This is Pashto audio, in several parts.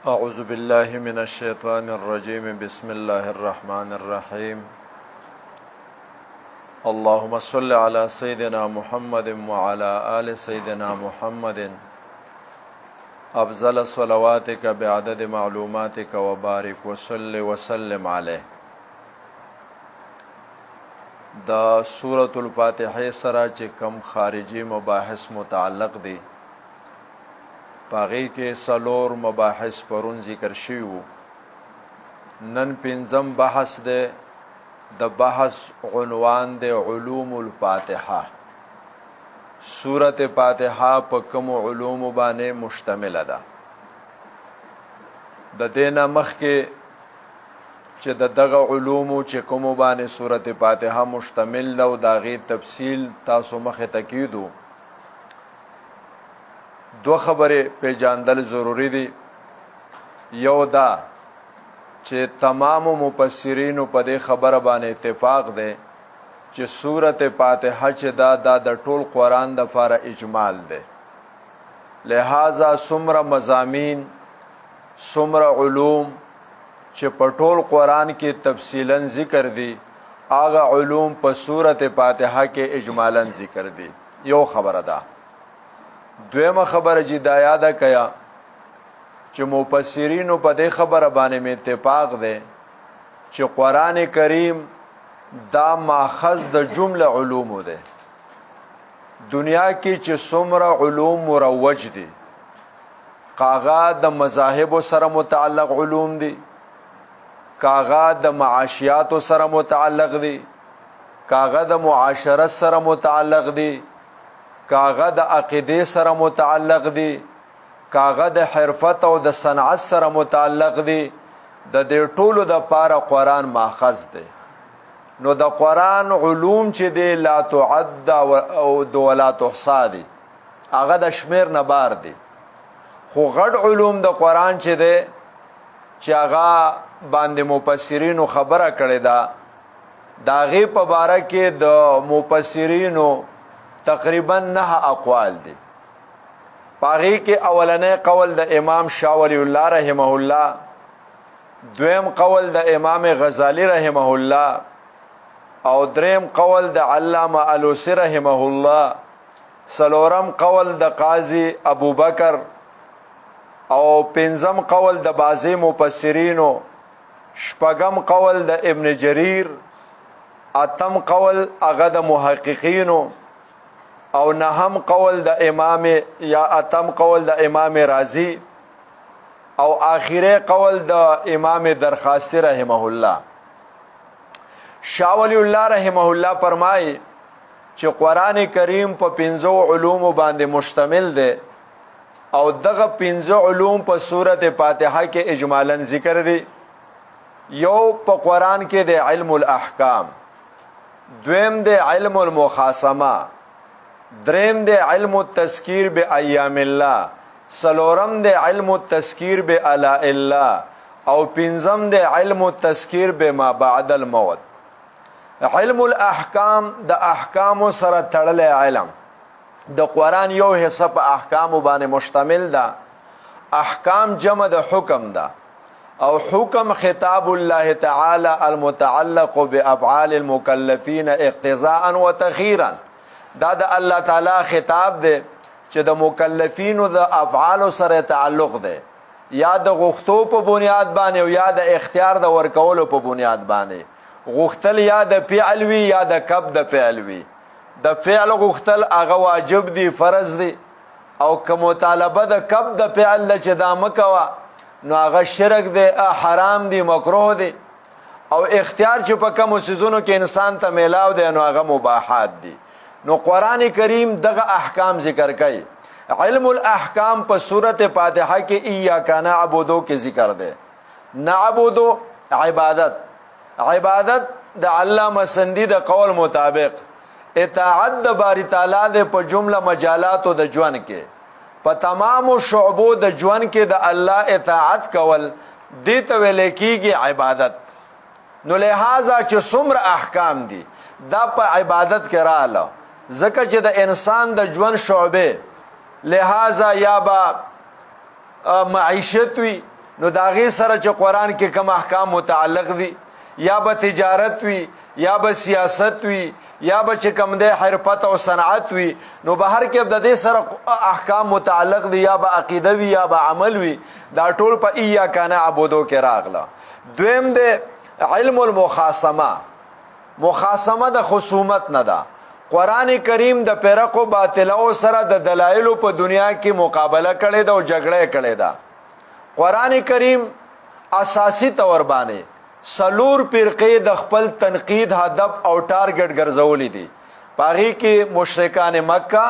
أعوذ بالله من الشيطان الرجيم بسم الله الرحمن الرحيم اللهم صل على سيدنا محمد وعلى آل سيدنا محمد أفضل صلواتك بعدد معلوماتك وبارك وصل وسلم عليه. دا سورة الفاتحه سره چې کم خارجي مباحث متعلق دي پاغی کې سلور مباحث پرون ذکر شیو. نن پنځم بحث ده. د بحث عنوان ده علوم الفاتحه. سورة فاتحه په کوم علوم باندې مشتمل ده. د دینه مخ کې چې دغه علوم چې کوم باندې سورة فاتحه مشتمل ده او داغي تفصیل تاسو مخه تکیدو. دو خبره پیجاندل ضروری دي. یو دا چې تمام مفسرین په دې خبره باندې اتفاق ده چې سورته فاتحه چې دا د ټول قرآن د فار اجمال ده. لہذا سمره مضامین سمره علوم چې په ټول قرآن کې تفصیلا ذکر دي هغه علوم په سورته فاتحه کې اجمالا ذکر دي. یو خبره ده. دویمه خبره چې دا یاد کیا چې مفسرین په دې خبره باندې اتفاق ده چې قرآن کریم دا ماخذ د جمله علوم ده. دنیا کې چې څومره علوم مروج دي کاغا د مذاهب سره متعلق علوم دي، کاغا د معاشیات سره متعلق دي، کاغا د معاشرت سره متعلق دي، کاغه د عقیده سره متعلق دي، کاغه د حرفت او د صنعت سره متعلق دي. د دې ټولو د پاره قرآن ماخذ دی. نو د قرآن علوم چې دی لا تعد او ولا تحصى دي، هغه د شمیر نه بار دي. خو غټ علوم د قرآن چې دی چې هغه باندې مفسرینو خبره کړې ده، د هغې په باره کې د مفسرینو تقریبا 9 اقوال دي. پاغي کې اولنې قول د امام شاه ولی الله رحمه الله، دویم قول د امام غزالی رحمه الله، او دریم قول د علامه علوسی رحمه الله، سلورم قول د قاضی ابوبکر، او پنځم قول د بعضی مفسرینو، شپږم قول د ابن جریر، اتم قول هغه د محققینو، او نهم قول د امام یا اتم قول د امام رازی، او آخره قول د امام درخاستی رحمه الله. شاه ولی الله رحمه الله فرمای چې قرآن کریم په 5 علوم باندې مشتمل دی او دغه 5 علوم په سورته فاتحه کې اجمالا ذکر دي. یو په قرآن کې د علم الاحکام، دویم د علم المخاصمه، دریم د علم التذکیر به ایام الله، سلورم د علم التذکیر به الاء الله، او پنځم د علم التذکیر به ما بعد الموت. علم الاحکام د احکام سره تړلې علم د قرآن یو حصہ په احکام باندې مشتمل ده. احکام جمع د حکم ده، او حکم خطاب الله تعالی المتعلق بافعال المکلفین اقتضاء وتخیرا. دا د الله تعالی خطاب دی چې د مکلفینو د افعال سره تعلق دی، یا د غوښتو په بنیاد باندې او یا د اختیار د ورکولو په بنیاد باندې. غوښتل یا د فعل وي یا د کب د فعل وي. د فعل غوښتل هغه واجب دی، فرض دی، او که مطالبه د کب د فعل د چې دا مکوه نو هغه شرک دی، حرام دی، مکروه دی. او اختیار چې په کومو څیزونو کې انسان ته میلاو دی نو هغه مباحات دی. نو قرآن کریم دغه احکام ذکر کوي. علم الاحکام په سورة فاتحه کې ایاک نعبدو کې ذکر ده. نعبدو عبادت، عبادت د علامه سندی د قول مطابق اطاعت د باری تعالی د په جمله مجالاتو د ژوند کې، په تمام شعبو د ژوند کې د الله اطاعت کول دې ته ویل کېږي عبادت. نو لہذا چې څومره احکام دي دا په عبادت کې رااله، ځکه چې د انسان د ژوند شعبه لہذا یا با معیشت وی، نو د هغې سره چې قرآن کې کوم احکام متعلق دي یا به تجارت وي یا به سیاست وي یا به چې کوم دی حرفت او صنعت وي نو به هر کې د دې سره احکام متعلق دي یا به عقیده وي یا به عمل وي دا ټول په ایاک نعبدو کې راغله. دویم دی علم المخاصمه. مخاصمه د خصومت نه ده. قرآن کریم د فرقو باطلو سره د دلایلو په دنیا کې مقابله کړې ده او جګړه کړې ده. قرآن کریم اساسی طور باندې سلور فرقې د خپل تنقید هدف او ټارګټ ګرځولې دي. پاغي کې مشرکان مکه،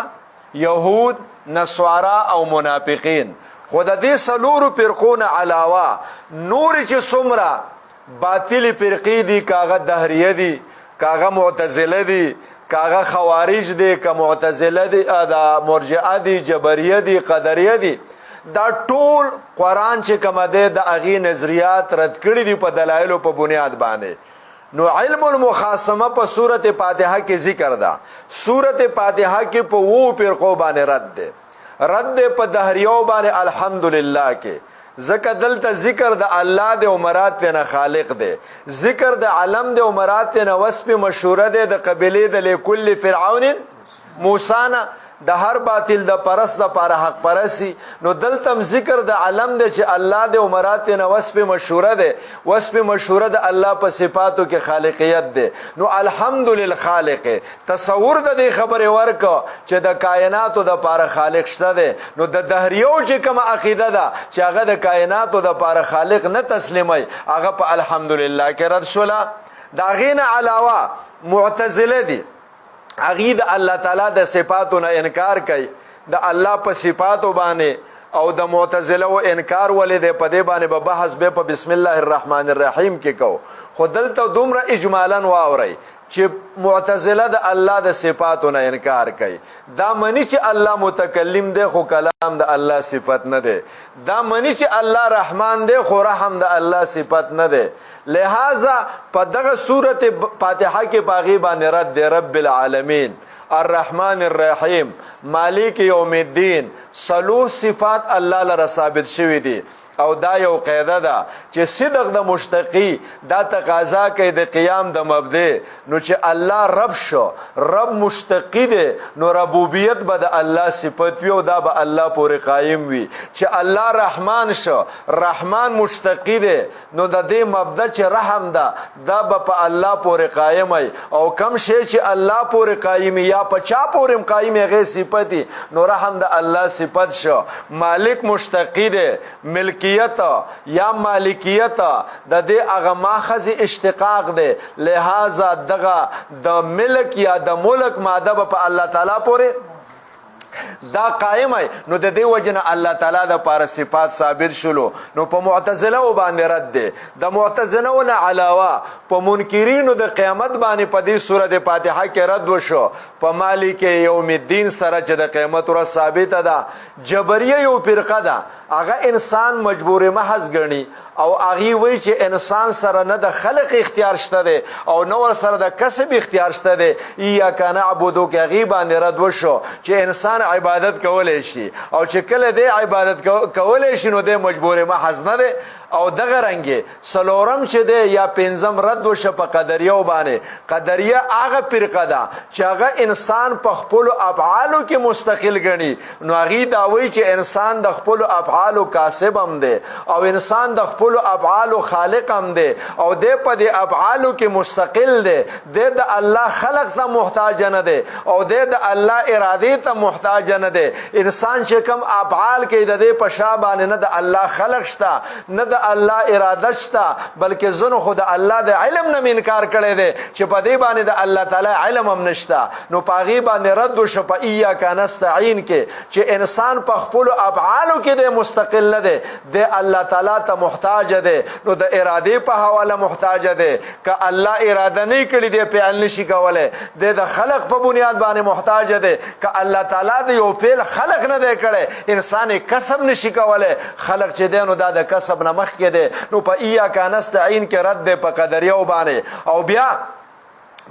یهود، نصارا او منافقین. خود دې سلور فرقونه علاوه نور چې څومره باطل فرقې دي، کاغه دهریه دي، کاغه معتزله دي، کاغه خوارج دي، که معتزله دي، دا مرجئه دي، جبریه دي، قدریه دي، دا ټول قرآن چې کومه دی د هغې نظریات رد کړي دي په دلایلو په بنیاد باندې. نو علم المخاصمه په سورت فاتحه کې ذکر ده. سورت فاتحه کې په 2 فرقو باندې رد ده. رد ده په دهریو باندې الحمدلله کې، ذکر دلته ذکر د الله د مراد نه خالق دی، ذکر د علم د مراد نه وصف مشهوره دی د قبیله د لکل فرعون موسی نه د هر باطل د پرست د پاره حق پرسي. نو دلته ذکر د علم دی چې الله د مراد نه وصف مشهوره دی، وصف مشهوره د الله په صفاتو کې خالقیت دی. نو الحمدلله خالق تصور د دې خبره ورکو چې د کائناتو د پاره خالق شته دی. نو د دهریو چې کوم عقیده ده چې هغه د کائناتو د پاره خالق نه تسلیمي، هغه په الحمدلله کې رد شوله. دا غینه علاوه معتزله دي، هغه د الله تعالی د صفاتو نه انکار کوي، د الله په صفاتو باندې. او د معتزله و انکار ولې دی، په دې باندې به بحث به په بسم الله الرحمن الرحیم کې کو. خو دلته دومره اجمالا واورئ چې معتزله د الله د صفاتو نه انکار کوي. دا منی چې الله متکلم دی خو کلام د الله صفت نه دی. دا منی چې الله رحمان دی خو رحم د الله صفت نه دی. لہذا په دغه سورت فاتحه کې باغی باندې رد دی. رب العالمین، الرحمن الرحیم، مالک یوم الدین، سلو صفات الله لره ثابت شوی دي. او دا یو قاعده ده چې صدق د مشتقی دا تقاضا کوي د قیام د مبدع. نو چې الله رب شو، رب مشتقی دی، نو ربوبیت به د الله صفت وي او دا به الله پورې قایم وي. چې الله رحمان شو، رحمان مشتقی دی، نو د دې مبدع چې رحم ده دا به په الله پورې قایم وي. او کم شی چې الله پورې قایم یا په چا پورې قایم هغه صفت دي، نو رحم د الله صفت شو. مالک مشتقی دی، ملکی یا مالکیت د دې هغه ماخذ اشتقاق دی. لہذا دغه د ملک یا د ملک ماده په الله تعالی پورې دا قائم ہے. نو د دې وجنه الله تعالی د پاره صفات ثابت شلو. نو په معتزله باندې رد دی. د معتزله نه علاوه په منکرینو د قیامت باندې په دې سورته فاتحه کې رد وشو. په مالک یوم الدین سره چې د قیامت ورځ ثابته ده. جبریه یو فرقه ده، هغه انسان مجبور محض ګڼي او هغه وی چې انسان سره نه د خلق اختیار شته دی او نو ور سره د کسب اختیار شته دی. یا کنه عبادو کې هغه باندې رد وشو چې انسان عبادت کولای شي او چې کله دی عبادت کولای شي نو د مجبور محض نه دی. او دغه رنګي سلورم چې دی یا پنځم رد وشو په قدریه باندې. قدریه هغه فرقه ده چې هغه انسان په خپل افعالو کې مستقل ګڼي. نو هغه دا وایي چې انسان د خپل افعالو کاسب هم دی او انسان د خپل افعالو خالق هم دی او د په دې افعالو کې مستقل دی. د الله خلق ته محتاج نه دی او د الله اراده ته محتاج نه دی. انسان چې کوم افعال کوي د دې په شا باندې نه د الله خلق شته نه د الله اراده شته، بلکې زنه خود الله د علم نه انکار کړي دي چې په دې باندې د الله تعالی علم هم نشته. نو پاغي باندې رد وشو په ایاک نستعين کې چې انسان په خپل افعالو کې د مستقل نه دی، د الله تعالی ته محتاج دی. نو د اراده په حواله محتاج دی. که الله اراده نه کړی دی فعل نشي کولای. د خلق په بنیاد باندې محتاج دی. که الله تعالی د یو فعل خلق نه دی کړی، انسان کسب نشي کولای. خلق چې دی نو دا د کسب نه مخ کې دی. نو په ایاک نستعين کې رد دی په قدریه باندې. او بیا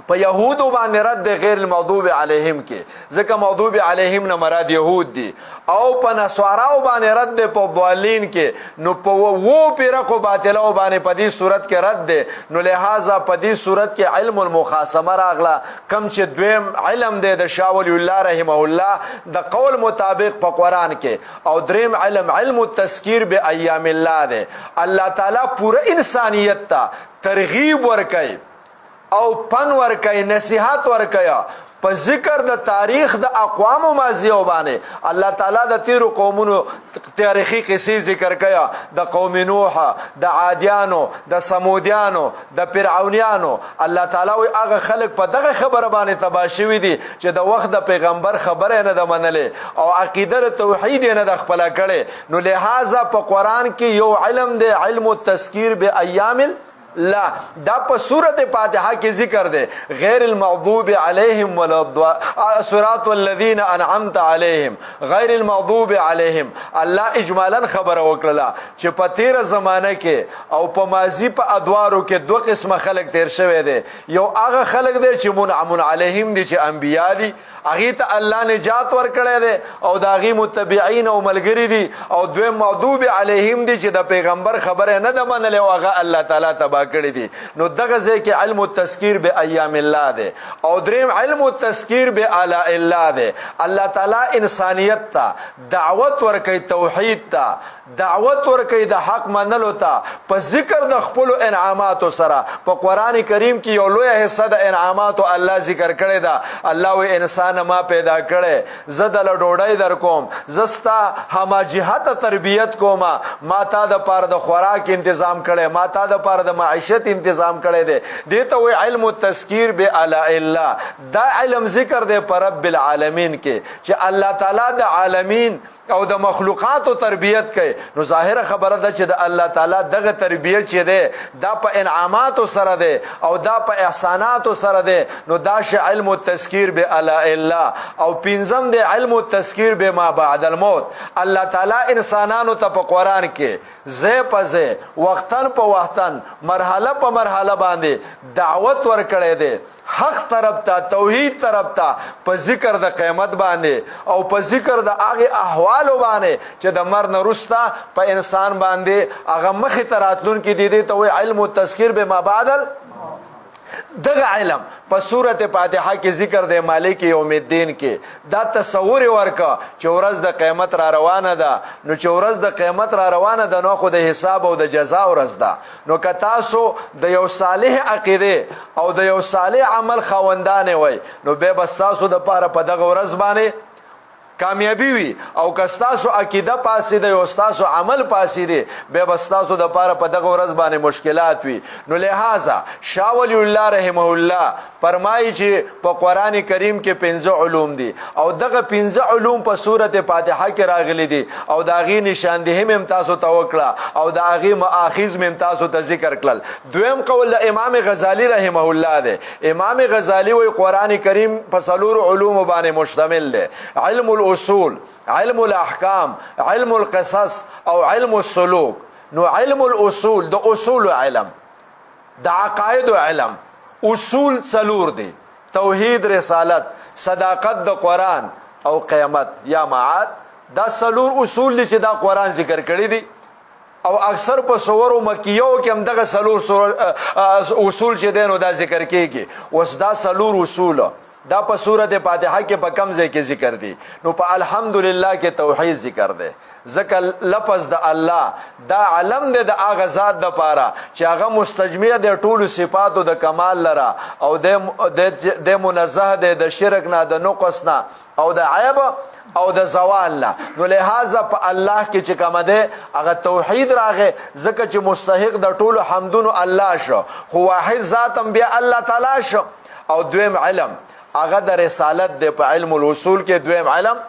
په يهودو باندې رد غیر المغضوب علیهم کې ځکه مغضوب علیهم نه مراد يهود دي او په نصاراو باندې رد په ضالین کې نو په وو پیرقو باطلو باندې په دې صورت کې رد دي نو لہذا په دې صورت کې علم المخاصمه راغله کم چې دویم علم دی د شاه ولی الله رحمه الله د قول مطابق په قران کې او دریم علم التذکیر بایام الله دی الله تعالی پوره انسانیت ته ترغیب ورکړي او پن ورکړي نصیحت ورکړي په ذکر د تاریخ د اقوام ماضیو باندې الله تعالی د تیرو قومونو تاریخي قصې ذکر کړي د قوم نوح د عادیانو د سمودیانو د فرعونیانو الله تعالی وي هغه خلک په دغه خبره باندې تباه شوي دي چې د وخت د پیغمبر خبره نه ده منلې او عقیده توحید نه ده خپله کړې نو لہذا په قرآن کې یو علم دی علم التذکیر بایام لا دا په سورۃ فاتحه کې ذکر دی غیر المغضوب علیهم ولا صراط الذین انعمت علیهم غیر المغضوب علیهم الله اجمالا خبر وکړه چې په تیر زمانه کې او په ماضی په ادوارو کې دوه قسمه خلک تیر شوی دی یو هغه خلک دی چې منعم علیهم دي چې انبیا دي هغه ته الله نجات ورکړی دی او د هغې متبعین او ملګري دي او دویم مغضوب علیهم دي چې د پیغمبر خبره نه ده منلې او هغه الله تعالی تباه کړي دي نو دغه ځای کې علم التذکیر بایام الله دی او دریم علم التذکیر بآلاء الله دی الله تعالی انسانیت ته دعوت ورکوي توحید ته دعوت ورکوي د حق منلو ته په ذکر د خپلو انعاماتو سره په قرآن کریم کې یو لویه حصه د انعاماتو الله ذکر کړی ده الله وی انسان ما پیدا کړی زه دله ډوډۍ در کوم زه ستا همه جهته تربیت کوم ما تا د پاره د خوراک انتظام کړی ما تا د پاره د معیشت انتظام کړی دی دې ته وی علم التذکیر بآلاء الله دا علم ذکر دی په رب العالمین کې چې الله تعالی د عالمین او د مخلوقاتو تربیت کوي نو ظاهره خبره ده چې د الله تعالی دغه تربیت چې ده دا په انعاماتو سره ده او دا په احساناتو سره ده نو دا ش علم التذکیر بآلاء الله او پنځم ده علم التذکیر بما بعد الموت الله تعالی انسانانو ته په قران کې زه په زه وختن په وختن مرحله په مرحله باندې دعوت ورکړی ده حق طرف ته توحید طرف ته په ذکر د قیامت باندې او په ذکر د هغه احوالو باندې چې د مرګ نه وروسته په انسان باندې هغه مخې ته راتلونکي دي دې ته وایي علم التذکیر بما بعد دغه علم په سورۃ فاتحه کې ذکر دی مالک یوم الدین کې دا تصور ورکا چې ورځ د قیامت را روانه ده نو چې ورځ د قیامت را روانه ده نو خو د حساب او د جزا ورځ ده نو که تاسو د یو صالح عقیده او د یو صالح عمل خاوندان وای نو به بس تاسو د پاره په دغه ورځ باندې کامیابی وي او که ستاسو عقیده پاسې دی او ستاسو عمل پاسې دی به به ستاسو د پاره په دغه ورځ باندې مشکلات وي نو لہذا شاه ولی الله رحمه الله فرمایي چې په قرآن کریم کې 15 علوم دي او دغه 15 علوم په سورۃ فاتحه کې راغلي دي او د هغې نشاندهي هم تاسو ته وکړه او د هغې مآخذ هم تاسو ته ذکر کړل دویم قول د امام غزالی رحمه الله دی امام غزالی وایي قرآن کریم په څلورو علومو باندې مشتمل دی علم الاصول علم الاحکام علم القصص او علم السلوک نو علم الاصول د اصول علم د عقاید علم اصول څلور دي توحید رسالت صداقت د قرآن او قیامت یا معاد دا څلور اصول دي چې دا قرآن ذکر کړی دي او اکثر په سورو مکیو کې هم دغه څلور اصول چې دي نو دا ذکر کیږي اوس دا څلور اصول دا په سورۃ فاتحه کې په کم ځای کې ذکر دي نو په الحمدلله کې توحید ذکر دی ذکر لفظ د الله دا علم دی د هغه ذات د پاره چې هغه مستجمع دی ټولو صفاتو د کمال لره او د منزه دی د شرک نه د نقص نه او د عیب او د زوال نه نو لہذا په الله کې چې کوم دی هغه توحید راغی ځکه چې مستحق د ټولو حمدونو الله شو خو واحد ذات هم بیا الله تعالی شو او دویم علم هغه د رسالت دی په علم الاصول کې دویم علم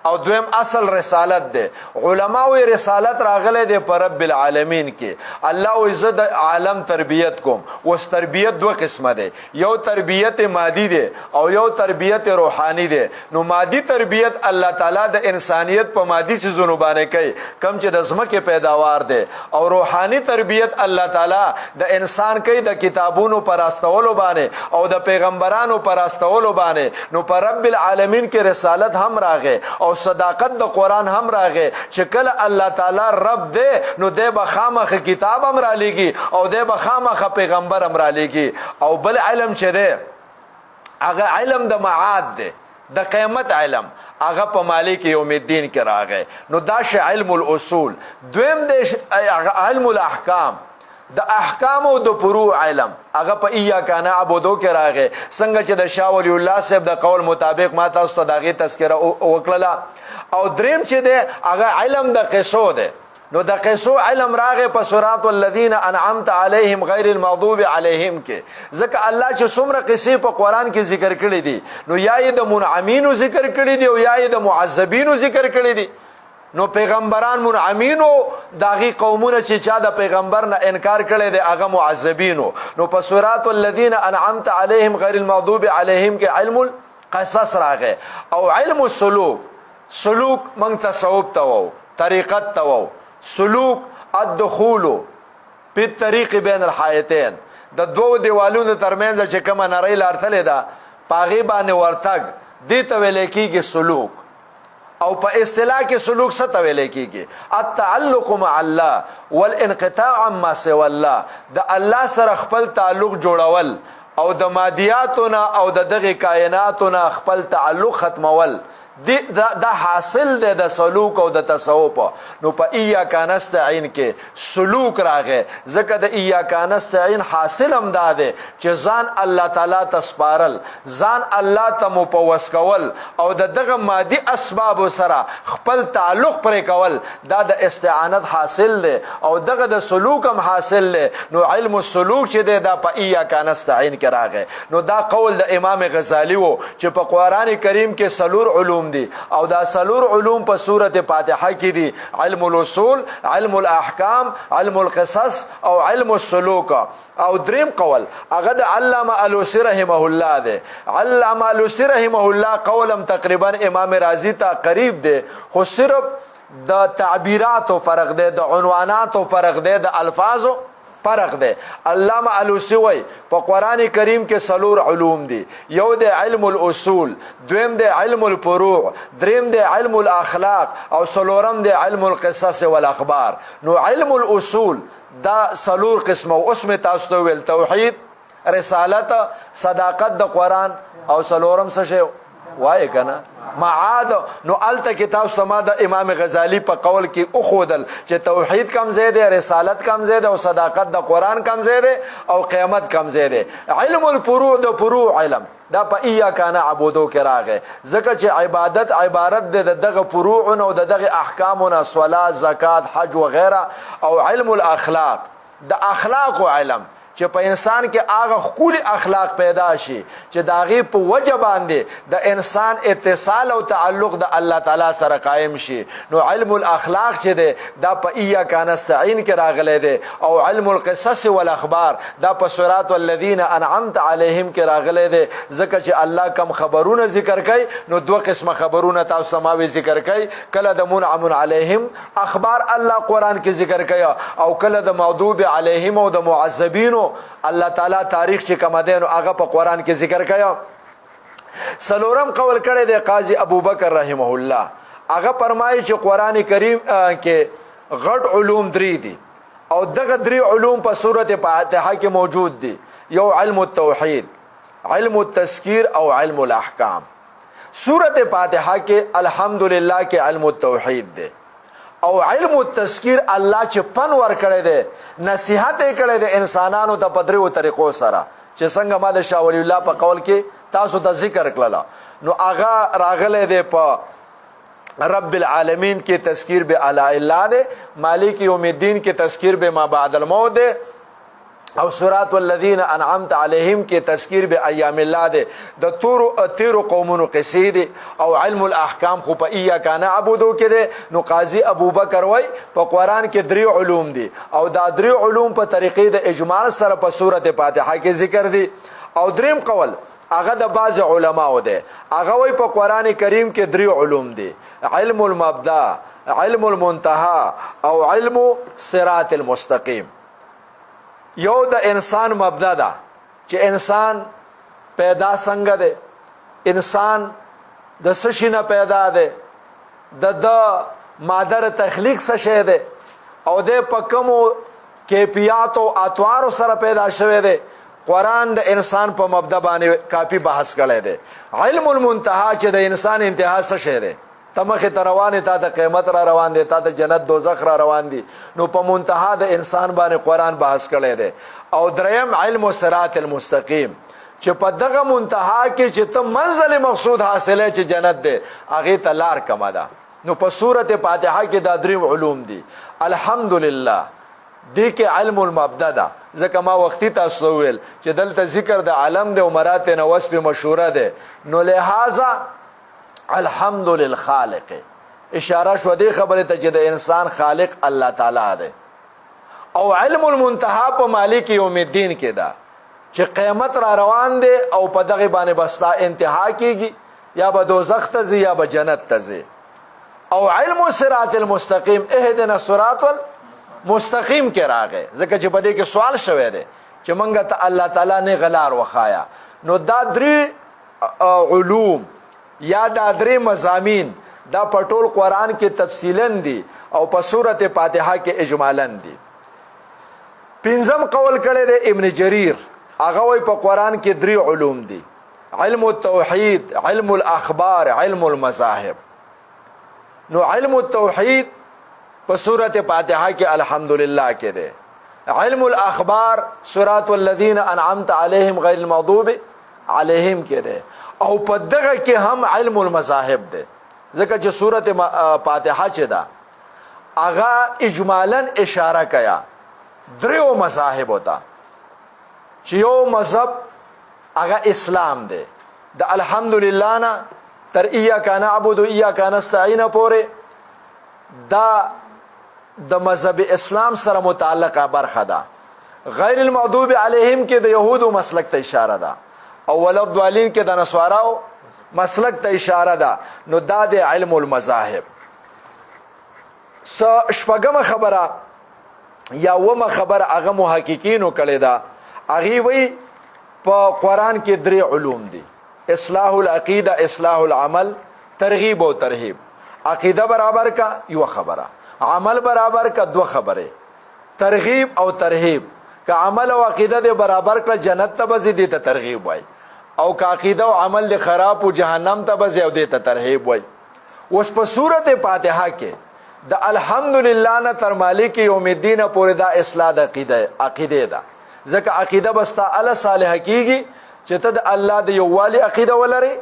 او دویم اصل رسالت ده. علماء وی رسالت راغله ده پر رب العالمین کې. الله وی زه د عالم تربیت کوم. اوس تربیت دو قسمه ده، یو تربیت مادی ده او یو تربیت روحانی ده. نو مادی تربیت الله تعالی د انسانیت په مادی سيزونو باندې کوي کم چې د زمکه پیداوار ده، او روحانی تربیت الله تعالی د انسان کوي د کتابونو پر استولو باندې او د پیغمبرانو پر استولو باندې. نو پر رب العالمین کې رسالت هم راغې او صداقت د قران هم راغې چې کله الله تعالی رب ده نو د بخامخ کتاب هم را لېږي او د بخامخ پیغمبر هم را لېږي. او بل علم چې ده هغه علم د معاد ده، د قیامت علم، هغه په مالک یوم الدین کې راغی. نو دا شی علم الاصول. دویم د علم الاحکام، د احکام او د فروع علم، هغه په ایاک نعبدو کې راغی. څنګه چې د شاه ولی الله صاحب د قول مطابق ما تاسو ته دغه تذکره وکړه. او دریم چې ده هغه علم د قصو ده. نو د قصو علم راغه په صراط الذين انعمت عليهم غير المغضوب عليهم کې. ځکه الله چې څومره قصې په قران کې ذکر کړي دي نو یا یې د منعمینو ذکر کړي دي او یا یې د معذبینو ذکر کړي دي. نو پیغمبران منعمینو داغي قومونه چې چا د پیغمبر نه انکار کړي دي هغه معذبینو. نو په صراط الذين انعمت عليهم غير المغضوب عليهم کې علم القصص راغه. او علم السلوک، سلوک من تصوف تو طریقت تو سلوک الدخول په طریق بین الحایتین، د دوو دیوالونو ترمنځ چې کومه نری لارتلې ده پاغي باندې ورتګ دې ته ویل کېږي سلوک. او په اصطلاح کې سلوک څه ته ویل کېږي؟ التعلق مع الله والانقطاع عما سوى الله. د الله سره خپل تعلق جوړول او د مادیاتونه او د دغه کائناتونه خپل تعلق ختمول، دا حاصل ده د سلوک او د تصوف. نو په ایاک نستعين کې سلوک راغې ځکه د ایاک نستعين حاصل هم ده چې ځان الله تعالی تسپارل، ځان الله ته مپوس کول او د دغه مادي اسباب سره خپل تعلق پرې کول، دا د استعانت حاصل ده او دغه د سلوک هم حاصل ده. نو علم السلوک چې ده دا په ایاک نستعين کې راغې. نو دا قول د امام غزالی وو چې په قران کریم کې سلور علوم دي او دا سلور علوم په سورته فاتحه کې دي: علم الاصول، علم الاحکام، علم القصص او علم السلوک. او دریم قول هغه د علامه الوسی رحمه الله ده. علامه الوسی رحمه الله قولم تقریبا امام رازی ته قریب ده، خو صرف د تعبیراتو فرق ده، د عنواناتو فرق ده، د الفاظو فرق ده. علامه الوسی وای په قران کریم کې سلور علوم دي. یو د علم الاصول، دویم د علم الفروع، دریم د علم الاخلاق او سلورم د علم القصص والاخبار. نو علم الاصول دا سلور قسمه او اسمه تاسو ته ویل: توحید، رسالت، صداقت د قران او سلورم څه شی وای کنه معاد. نو الته کتاب سما د امام غزالی په قول کې او خودل چې توحید کم زیاده، رسالت کم زیاده او صداقت د قران کم زیاده او قیامت کم زیاده. علم الفروع د فروع علم دا په ایاک نعبدو کې راغی ځکه چې عبادت عبارت د دغه فروع او دغه احکامونه، صلات، زکات، حج وغیرہ. او علم الاخلاق د اخلاق او علم چې په انسان کې هغه خولي اخلاق پیدا شي چې داغي په وجه باندې د انسان اتصال او تعلق د الله تعالی سره قائم شي. نو علم الاخلاق چې ده دا په ایاک نستعين کې راغلی دی. او علم القصص والاخبار دا په صراط الذين انعمت عليهم کې راغلی دی ځکه چې الله کم خبرونه ذکر کوي. نو دوه قسمه خبرونه تاسو سماوي ذکر کوي، کله د منعم عليهم اخبار الله قران کې ذکر کوي او کله د مغضوب عليهم او د معذبینو الله تعالی تاریخ چې کوم دین هغه په قران کې ذکر کړي. سلورم قول کړي دی قاضي ابوبکر رحمه الله. هغه فرمایي چې قران کریم کې غټ علوم درې دي او دغه درې علوم په سورته فاتحه کې موجود دي. یو علم التوحید، علم التذکیر او علم الاحکام. سورته فاتحه کې الحمدلله کې علم التوحید دی او علم التذکیر الله چې پن ور کړی دی، نصیحت یې کړی دی انسانانو ته په دریو طریقو سره چې څنګه ما د شاه ولی الله په قول کې تاسو ته ذکر کړل. نو هغه راغلی دی په رب العالمین کې تذکیر به اعلی الله دی، مالک یوم الدین کې تذکیر به ما بعد الموت دی، او صراط والذین انعمت علیهم کې تذکیر به ایام الله ده د تیرو قومونو قصې دي او علم الاحکام خو په ایاک نعبدو کې ده. نو قاضي ابوبکر وای په قران کې 3 علوم دي او دا 3 علوم په طریقې د اجمال سره په سورته فاتحه کې ذکر دي. او دریم قول هغه د بعض علماو ده، هغه وای په قران کریم کې 3 علوم دي: علم المبدا، علم المنتهى او علم صراط المستقیم. یو د انسان مبدا ده چې انسان پیدا څنګه ده، انسان د څه شي نه پیدا ده، د مادر تخلیق څه شی ده او د په کومو کیفیت او اطوار سره پیدا شوی ده. قرآن د انسان په مبدا باندې کافی بحث کړی دی. علم المنتهى چې د انسان انتها څه شی دی، ته مخې ته روان تا د قیامت را روان دی، تا د جنت دوزخ را روان دی. نو په منتها د انسان باندې قرآن بحث کړی دی. او دریم علم صراط المستقیم چې په دغه منتها کې چې ته منزل مقصود حاصله چې جنت دی هغه ته لار کما ده. نو په سورته فاتحه کې دا 3 علوم دي. الحمدلله دی کې علم المبدا ده، ځکه ما وختي تاسو ویل چې دلته ذکر د عالم د عمرات نه وصف مشهوره ده. نو لہذا الحمد للخالق اشاره شو دی خبره ته چې د انسان خالق الله تعالی ده. او علم المنتهى په مالک یوم الدین کې ده چې قیامت را روان دی او په دغه باندې بستا انتها کیږي، یا به دوزخ ته ځي یا به جنت ته ځي. او علم صراط المستقیم اهدنا الصراط مستقیم کې راغی ځکه چې په دې کې سوال شوی دی چې مونږ ته الله تعالی نه غلار وخایا. نو دا 3 علوم یا دا 3 مضامین دا په ټول قرآن کې تفصیلا دي او په سورته فاتحه کې اجمالا دي. 5م قول کړی دی ابن جریر، هغه وایي په قرآن کې 3 علوم دي: علم التوحید، علم الاخبار، علم المذاهب. نو علم التوحید په سورته فاتحه کې الحمدلله کې ده. علم الاخبار صراط الذین انعمت علیهم غیر المغضوب علیهم کې ده. او په دغه کې هم علم المذاهب ده ځکه چې سورته فاتحه چې ده هغه اجمالا اشاره کیا 3 مذاهب ہوتا چې یو مذهب هغه اسلام ده، د الحمدلله نه تر ایاک نعبد و ایاک نستعین پورې دا د مذهب اسلام سره متعلقه برخه ده. غیر المغضوب علیهم کې د یهودو مسلک ته اشاره ده او ولضالین کې د نصاراو مسلک ته اشاره ده. نو دا د علم المذاهب. شپږمه خبره یا ومه خبره هغه محققینو کړی ده، هغه وی په قرآن کې 3 علوم دي: اصلاح العقیده، اصلاح العمل، ترغیب او ترهیب. عقیده برابر کا یو خبره، عمل برابر کا 2 خبره، ترغیب او ترهیب. که عمل او عقیده دې برابر کړ جنت ته بزي دي ته ترغیب وای، او که عقیده او عمل دې خراب او جهنم ته بزي او دې ته ترهیب وای. اوس په سورته فاتحه کې د الحمدلله نه تر مالک یوم الدین پورې دا اصلاح د عقیده ده. ځکه عقیده بستا الله صالح کیږي چې ته د الله د یووالي عقیده ولري،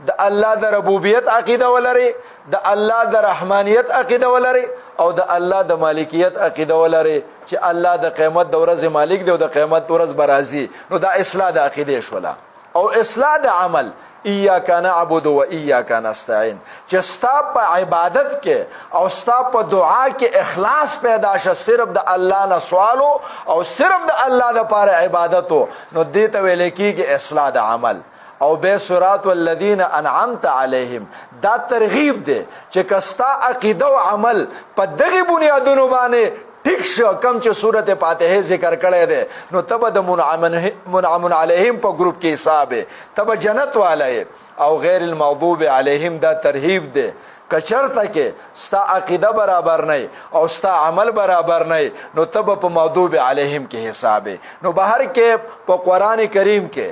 د الله د ربوبیت عقیده ولري، د الله د رحمانیت عقیده ولري او د الله د مالکیت عقیده ولري چې الله د قیامت د ورځې مالک دی او د قیامت ورځ برازي. نو دا اصلاح د عقیده شولا. او اصلاح د عمل ایاک نعبد و ایاک نستعین چې ستا په عبادت کې او ستا په دعا کې اخلاص پیدا شه، صرف د الله نه سوالو او صرف د الله لپاره عبادتو. نو دې ته ویل کېږي اصلاح د عمل. او به صراط الذین انعمت علیهم دا ترغیب دی چې کستا عقیده او عمل په دغه بنیادونو باندې ټیک شو کم چې سورته فاتحه ذکر کړی دی، نو تبه د منعم علیهم په گروپ کې حساب تبه جنت والے. او غیر المغضوب علیهم دا ترهیب دی کچرته کې ستا عقیده برابر نه او ستا عمل برابر نه نو تبه په مغضوب علیهم کې حساب. نو بهر کې په قران کریم کې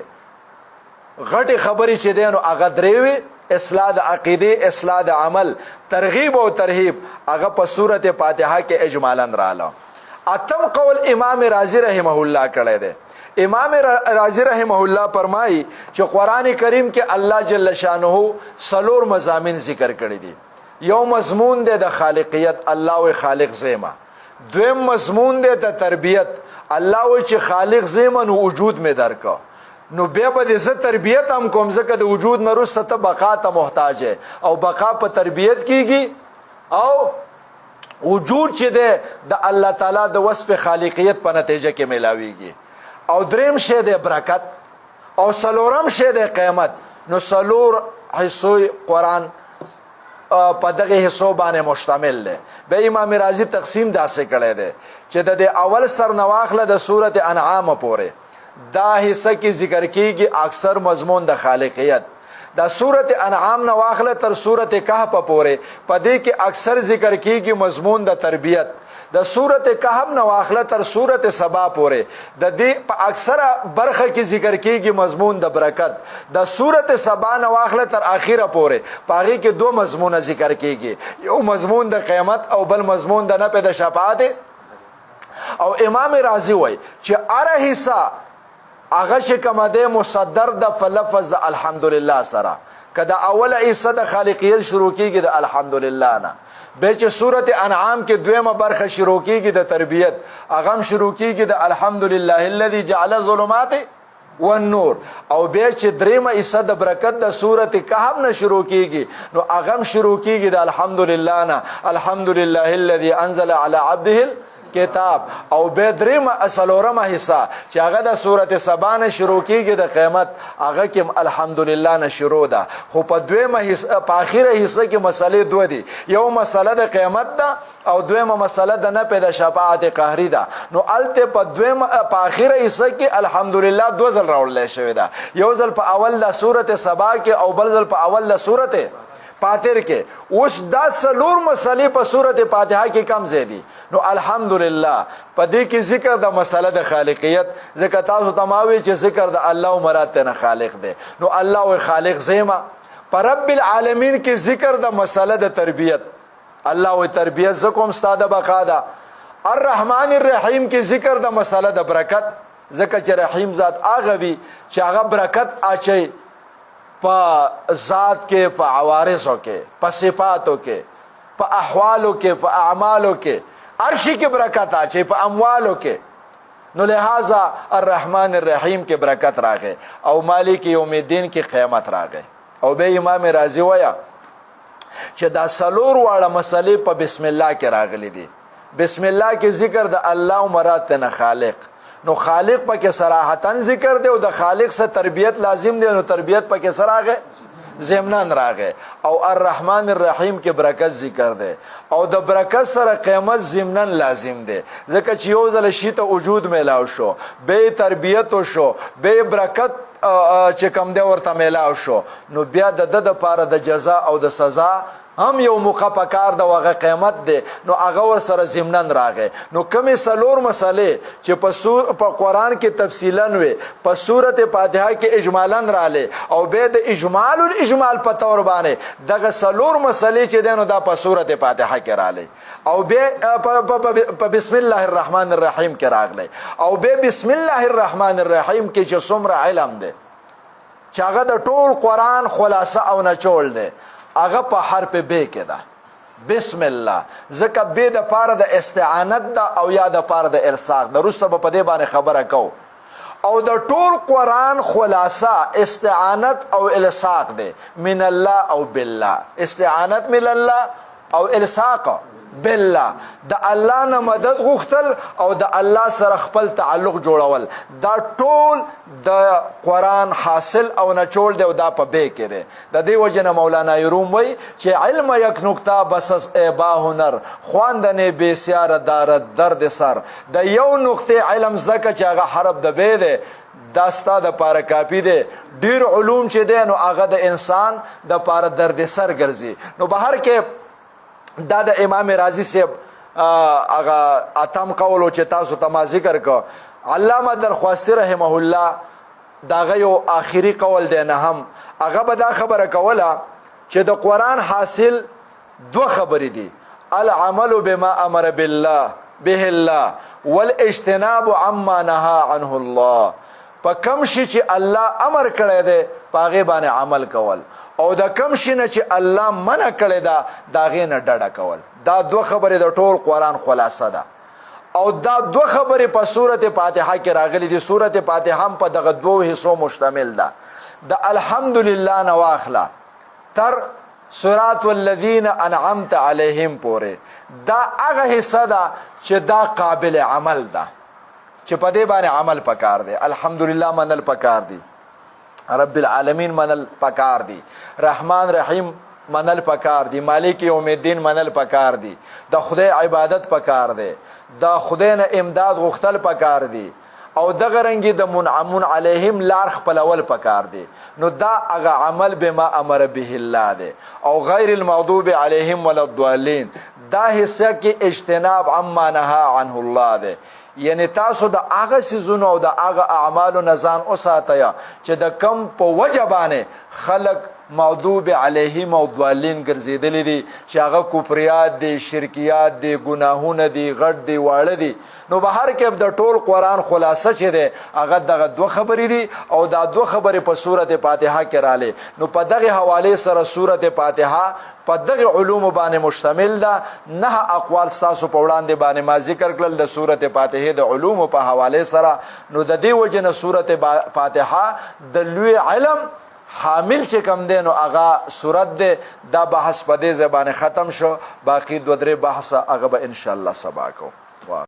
غټي خبرې چې دي نو هغه 3: اصلاح د عقیده، اصلاح د عمل، ترغیب او ترهیب. هغه په سورته فاتحه کې اجمالا رااله. 8م قول امام رازی رحمه الله کړی دی. امام رازی رحمه الله فرمایي چې قران کریم کې الله جل شانه 4 مضامین ذکر کړی دي. یو مضمون دی د خالقیت، الله او خالق زیما. دویم مضمون دی د تربیت، الله وایي چې خالق زیمه نو وجود مې درکا نو بیا به دې زه تربیت هم کوم ځکه د وجود نه وروسته ته بقا ته محتاج یې او بقا په تربیت کیږي او وجود چې دی د الله تعالی د وصف خالقیت په نتیجه کې میلاویږي او دریم شی دی برکت او څلورم شی دی قیامت نو څلور حصو قرآن په دغه حصو باندې مشتمل دی به امام رازی تقسیم داسې کړی دی چې د اول سر نه واخله د سورت انعام پورې دا حصہ کې ذکر کیږي اکثر مضمون د خالقیت دا سورت انعام نه واخله تر سورت کهف پورې په دې کې اکثر ذکر کیږي مضمون د تربیت د سورت کهف نه واخله تر سورت سبا پورې د دې په اکثره برخه کې ذکر کیږي مضمون د برکت د سورت سبا نه واخله تر اخره پورې پاغي کې دو مضمون ذکر کیږي یو مضمون د قیامت او بل مضمون د نفع د شفاعت او امام رازی وای چې اره حصہ هغه چې کومه ده مصدر د فلفظ د الحمدلله سره کدا اوله حصہ د خالقیت شروع کیږي د الحمدلله نه به چې سورت انعام کې دویمه برخه شروع کیږي د تربیت هغه شروع کیږي د الحمدلله الذي جعل الظلمات والنور او به چې دریمه حصہ د برکت د سورت کهف نه شروع کیږي نو هغه شروع کیږي د الحمدلله نه الحمدلله الذي انزل على عبده کتاب او به دریمه څلورمه حصہ چې هغه د سورت سبا نه شروع کیږي د قیامت هغه کې الحمدلله نه شروع ده خو په دویمه حصہ په اخیره حصہ کې مسلې دوه دي یو مسله د قیامت ده او دویمه مسله د نفع د شفاعت قهری ده نو الته په دویمه په اخیره حصہ کې الحمدلله دو ځل راوړل شوی ده یو ځل په اول د سورت سبا کې او بل ځل په اول د سورت فاتر کې اوس دا څلور مسلې په سورت فاتحه کې کم زیدي نو الحمدلله په دې کې ذکر د مسله د خالقیت ذکر تاسو تماوي چې ذکر د الله مراد ته خالق دی نو الله او خالق زیما پر رب العالمین کې ذکر د مسله د تربیت الله او تربیت زکم استاد بقا ده الرحمن الرحیم کې ذکر د مسله د برکت ذکر چې رحیم ذات هغه وي چې هغه برکت اچي په ذات کې په عوارضو کې په صفاتو کې په احوالو کې په اعمالو کې عرشی کې برکت اچي په اموالو کې نو لہذا الرحمن الرحیم کې برکت راغی او مالک یوم الدین کې قیامت راغی او به امام رازی ویا چې دا څلور واړه مسلې په بسم الله کې راغلي دي بسم الله کې ذکر د الله مراد ته خالق نو خالق پکې صراحتن ذکر دی او د خالق سره تربیت لازم دی نو تربیت پکې سره راغی ضمنن راغی او الرحمن الرحیم کې برکت ذکر دی او د برکت سره قیامت ضمنن لازم دی ځکه چې یو ځل شي ته وجود میلاو شو به تربیت شو به برکت چې کم دی ورته میلاو شو نو بیا د د لپاره د جزا او د سزا هم یو موقع پکار د وغه قیامت دی نو هغه ور سره ضمنن راغی نو کمی څلور مسلې چې په قرآن کې تفصیلا وي په سورت فاتحه کې اجمالا رااله او به د اجمال الاجمال په تور باندې دغه څلور مسلې چې دینو دا په سورت فاتحه کې رااله او به په بسم الله الرحمن الرحیم کې راغلی او به بسم الله الرحمن الرحیم کې چې څومره علم دی چې هغه د ټول قرآن خلاصه او نچول دی هغه په حرف ب کې ده بسم الله ځکه ب د پاره د استعانت ده او یا د پاره د ارساق د روسه په دې باندې خبره کو او د ټول قرآن خلاصه استعانت او الساق ده من الله او بالله استعانت من الله او الساق بالله د الله نه مدد غوښتل او د الله سره خپل تعلق جوړول دا ټول د قرآن حاصل او نچول دی او دا په به کې دی د دې وجه نه مولانا روم وای چې علم یک نقطه بس با هنر خواندنې بسیار دارد درد سر د یو نقطه علم زکه چې هغه حرف د به دی دا ستا د پاره کافی دی ډیر علوم چې دی نو هغه د انسان د پاره درد سر ګرځي نو بهر کې دا د امام رازی صاحب هغه اتم قول چې تاسو ته ما ذکر کو علامه درخواستی رحمه الله دا یو آخري قول دی نه هم هغه به دا خبره کوله چې د قرآن حاصل دو خبرې دي العمل بما امر بالله به الله والاجتناب عما نهى عنه الله په کم شي چې الله امر کړی دی پاغه باندې عمل کول او د کم شي نه چې الله منع کړی دا داغه نه ډډه کول دا دوه خبرې د ټول قرآن خلاصه ده او دا دو خبرې په سورت فاتحه کې راغلي دي. سورت فاتحه هم په دغه دوو حصو مشتمل ده. د الحمدلله نه واخله تر صراط والذین انعمت علیهم پورې دا هغه حصہ ده چې دا قابل عمل ده، چې په دې باندې عمل پکار دی. الحمدلله منل پکار دی، رب العالمین منل پکار دی، رحمان رحیم منل پکار دی، مالک یوم الدین منل پکار دی، د خدای عبادت پکار دی، د خدای نه امداد غوښتل پکار دی، او دغه رنګي د منعمون علیهم لار خپلول پکار دی. نو دا هغه عمل بما امر به الله دی. او غیر المغضوب علیهم ولا الضالین دا حصہ کې اجتناب عما نهى عنه الله دی. یعنی تاسو د هغه سيزونو او د هغه اعمالو نه ځان وساتیا چې د کم په وجه باندې خلق مغضوب علیهم او ضالین ګرځیدلی دي، چې هغه کفریات دي، شرکیات دي، ګناهونه دي، غټ دي، واړه دي. نو به هر کې د ټول قرآن خلاصه چې دی هغه دغه دوه خبرې دي، او دا دوه خبرې په سورت فاتحه کې رالی. نو په دغه حوالې سره سورت فاتحه په دغه علوم باندې مشتمل ده. 9 اقوال ستاسو په وړاندې باندې ما ذکر کړل د سورت فاتحه د علوم په حوالې سره. نو د دې وجه نه سورت فاتحه د لوی علم حامل چې کم دی نو هغه سورت دی. دا بحث په دې ځای باندې ختم شو، باقي 2-3 بحث هغه به ان شاء الله سبا کوو.